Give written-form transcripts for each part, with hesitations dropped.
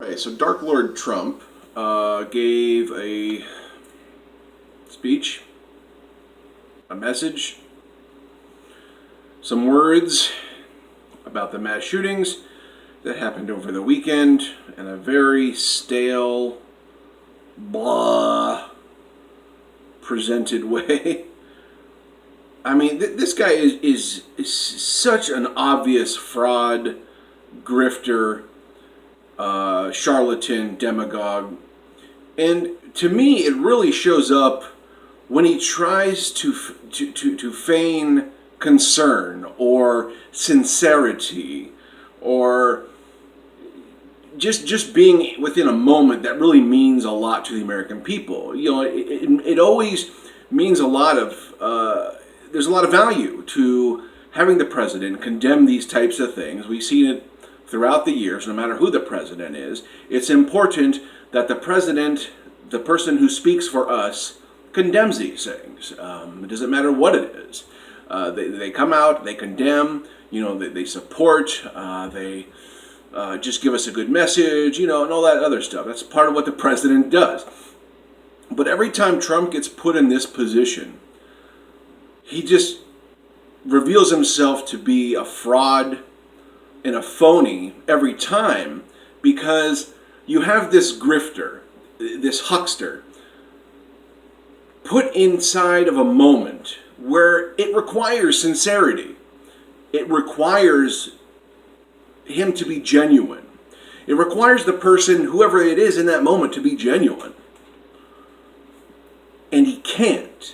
Okay, so Dark Lord Trump gave a speech, a message, some words about the mass shootings that happened over the weekend in a very stale, blah, presented way. I mean, this guy is such an obvious fraud, grifter, charlatan, demagogue. And to me, it really shows up when he tries to feign concern or sincerity or just being within a moment that really means a lot to the American people. You know, it always means a lot of, there's a lot of value to having the president condemn these types of things. We've seen it throughout the years, no matter who the president is. It's important that the president, the person who speaks for us, condemns these things. It doesn't matter what it is. They come out, they condemn, they support, they just give us a good message, and all that other stuff. That's part of what the president does. But every time Trump gets put in this position, he just reveals himself to be a fraud and a phony every time, because you have this grifter, this huckster, put inside of a moment where it requires sincerity. It requires him to be genuine. It requires the person, whoever it is in that moment, to be genuine. And he can't.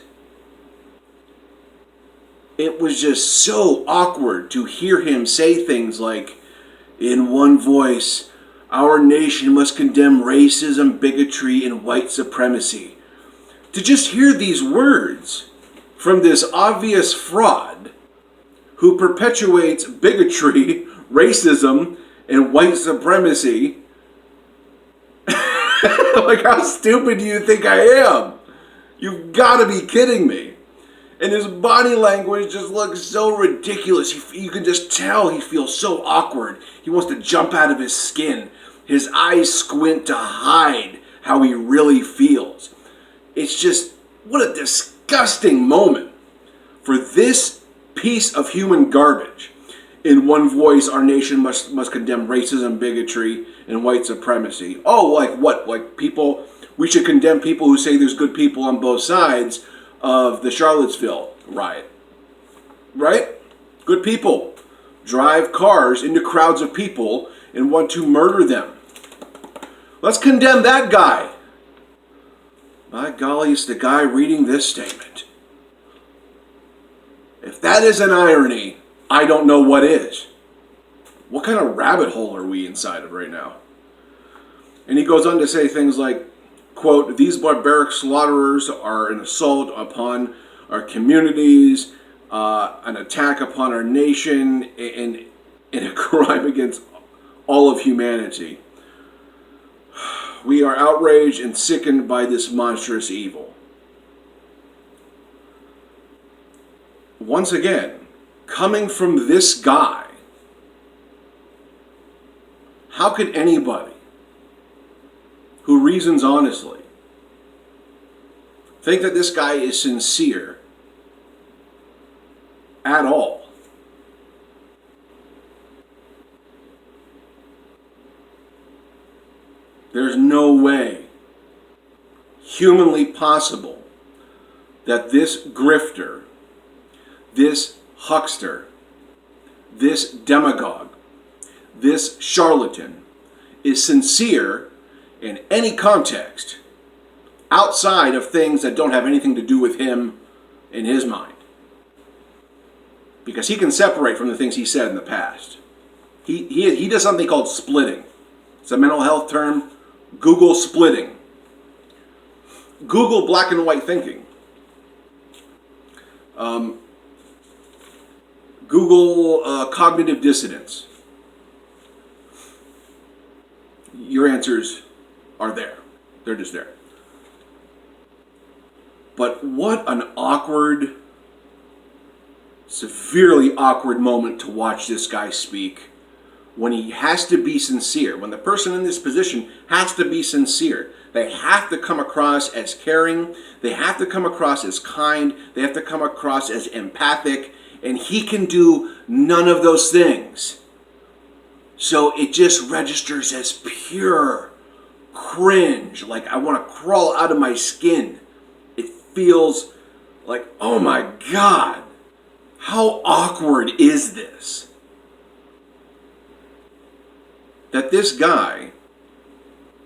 It was just so awkward to hear him say things like, in one voice, our nation must condemn racism, bigotry, and white supremacy. To just hear these words from this obvious fraud who perpetuates bigotry, racism, and white supremacy. Like, how stupid do you think I am? You've got to be kidding me. And his body language just looks so ridiculous. You can just tell he feels so awkward. He wants to jump out of his skin. His eyes squint to hide how he really feels. It's just, what a disgusting moment for this piece of human garbage. In one voice, our nation must condemn racism, bigotry, and white supremacy. Oh, like what? Like people, we should condemn people who say there's good people on both sides of the Charlottesville riot. Right? Good people drive cars into crowds of people and want to murder them. Let's condemn that guy. By golly, it's the guy reading this statement. If that is an irony, I don't know what is. What kind of rabbit hole are we inside of right now? And he goes on to say things like, quote, these barbaric slaughterers are an assault upon our communities, an attack upon our nation, and a crime against all of humanity. We are outraged and sickened by this monstrous evil. Once again, coming from this guy, how could anybody who reasons honestly think that this guy is sincere at all? There's no way humanly possible that this grifter, this huckster, this demagogue, this charlatan is sincere in any context outside of things that don't have anything to do with him in his mind. Because he can separate from the things he said in the past. He does something called splitting. It's a mental health term. Google splitting. Google black and white thinking. Google cognitive dissonance. Your answers are there. They're just there. But what an awkward, severely awkward moment to watch this guy speak when he has to be sincere, when the person in this position has to be sincere, they have to come across as caring, they have to come across as kind, they have to come across as empathic, and he can do none of those things. So it just registers as pure cringe, like I want to crawl out of my skin. It feels like, oh my God, how awkward is this? That this guy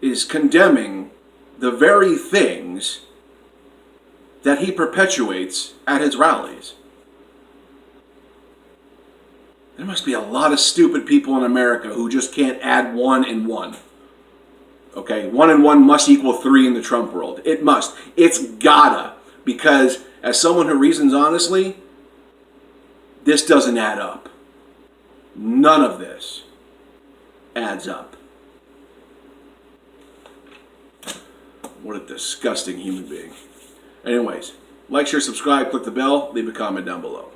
is condemning the very things that he perpetuates at his rallies. There must be a lot of stupid people in America who just can't add 1 and 1. Okay, 1 and 1 must equal 3 in the Trump world. It must. It's gotta. Because as someone who reasons honestly, this doesn't add up. None of this adds up. What a disgusting human being. Anyways, like, share, subscribe, click the bell, leave a comment down below.